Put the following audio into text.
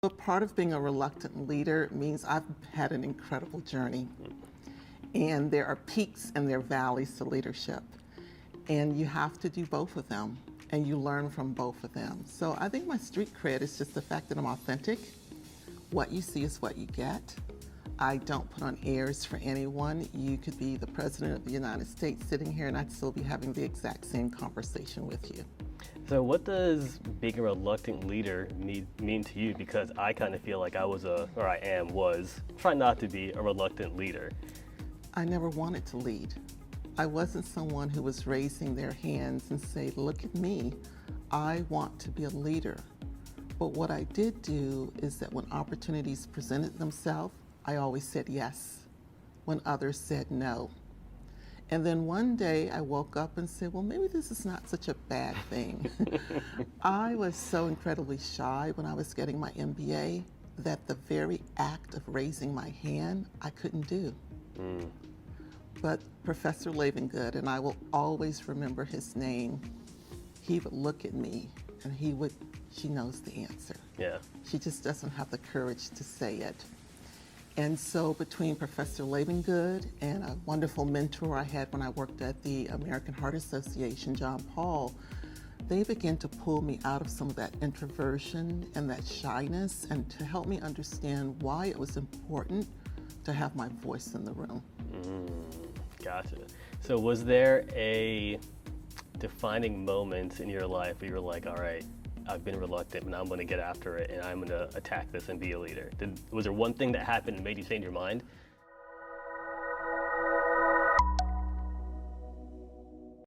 But part of being a reluctant leader means I've had an incredible journey. And there are peaks and there are valleys to leadership. And you have to do both of them. And you learn from both of them. So I think my street cred is just the fact that I'm authentic. What you see is what you get. I don't put on airs for anyone. You could be the President of the United States sitting here and I'd still be having the exact same conversation with you. So what does being a reluctant leader mean to you? Because I kind of feel like I was trying not to be a reluctant leader. I never wanted to lead. I wasn't someone who was raising their hands and say, look at me, I want to be a leader. But what I did do is that when opportunities presented themselves, I always said yes when others said no. And then one day I woke up and said, well, maybe this is not such a bad thing. I was so incredibly shy when I was getting my MBA that the very act of raising my hand, I couldn't do. But Professor Lavengood, and I will always remember his name, he would look at me and she knows the answer. Yeah. She just doesn't have the courage to say it. And so between Professor Lavengood and a wonderful mentor I had when I worked at the American Heart Association, John Paul, they began to pull me out of some of that introversion and that shyness and to help me understand why it was important to have my voice in the room. Gotcha. So was there a defining moment in your life where you were like, all right, I've been reluctant, but now I'm going to get after it and I'm going to attack this and be a leader? Was there one thing that happened and made you change your mind?